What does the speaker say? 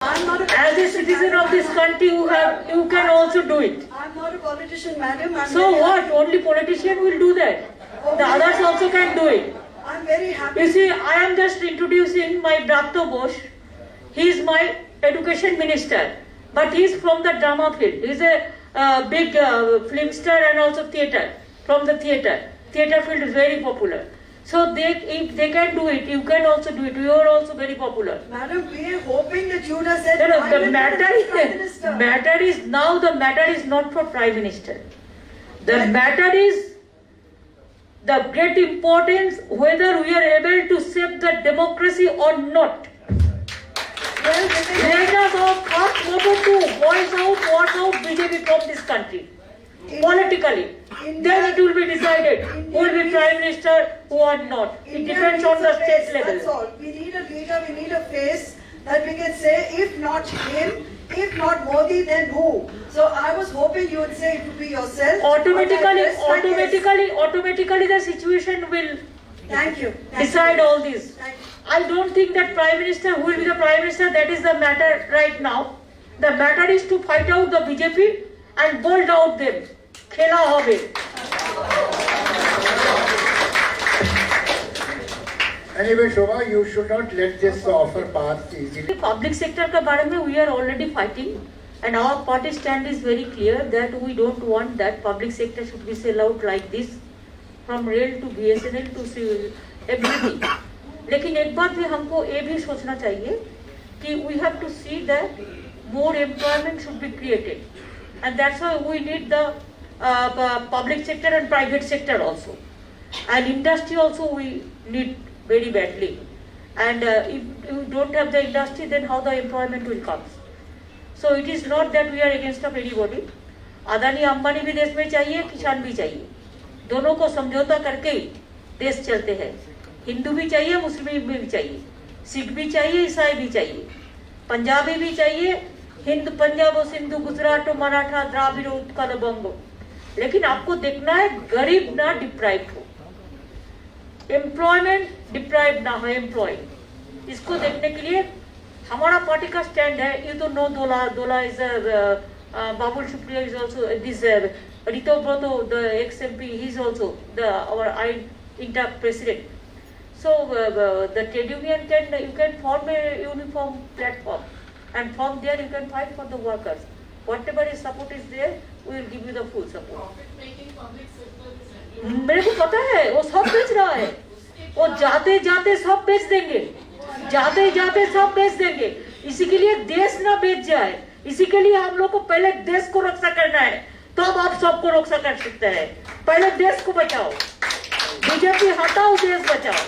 I'm not a As a citizen of this country, you can also do it. I'm not a politician, madam. I'm So very what? happy. Only politician will do that. The others also can do it. I'm very happy. You see, I am just introducing my Brapto Bosch. He is my education minister, but he is from the drama field. He is a big film star and also theatre, from the theatre. Theatre field is very popular. So if they can do it, you can also do it. You are also very popular. Madam, we are hoping that you would have said No, no, I the will be matter the Prime is, Minister. the matter is not for Prime Minister. The matter is the great importance whether we are able to save the democracy or not. Well, within- Let us all first vote to voice out BJP from this country. Politically. Then it will be decided who will be Prime Minister, who or not. It India depends needs on the a face, state That's level. all. We need a leader, we need a face that we can say, if not him, if not Modi, then who? So I was hoping you would say it would be yourself. Automatically the situation will Thank you. decide all this. Thank you. I don't think that Prime Minister, who will be the Prime Minister, that is the matter right now. The matter is to fight out the BJP and bolt out them. Khela hobe. Anyway, Shobha, you should not let this offer pass easily. Public sector के बारे में we are already fighting, and our party stand is very clear that we don't want that public sector should be sell out like this, from rail to BSNL to everything. लेकिन एक बात भी हमको ये भी सोचना चाहिए कि we have to see that more employment should be created, and that's why we need the public sector and private sector also, and industry also we need very badly. And if you don't have the industry, then how the employment will come? So it is not that we are against of anybody. Adani Ambani भी देश में चाहिए, किसान भी चाहिए. दोनों को समझौता करके ही देश चलते हैं. हिंदू भी चाहिए, मुस्लिम भी चाहिए, सिख भी चाहिए, ईसाई भी चाहिए, पंजाबी भी चाहिए, हिंद पंजाब सिंधु गुजरात मराठा द्राविड़ उत्कल बंग. लेकिन आपको देखना है गरीब ना डिप्राइव हो, एम्प्लॉयमेंट डिप्राइव ना हो, एम्प्लॉय. इसको देखने के लिए हमारा पार्टी का स्टैंड है. ये तो नो Dola is Babul Supriya is also this Rito Brato the ex MP he is also the our inter president. So the trade union you can form a uniform platform, and from there you can fight for the workers. Whatever is support is there, we will give you the full support. मेरे को पता है वो सब बेच रहा है, वो जाते जाते सब बेच देंगे, जाते जाते सब बेच देंगे. इसी के लिए देश ना बेच जाए, इसी के लिए हम लोग को पहले देश को रक्षा करना है, तब आप सबको रक्षा कर सकते हैं. पहले देश को बचाओ, बीजेपी हटाओ, देश बचाओ.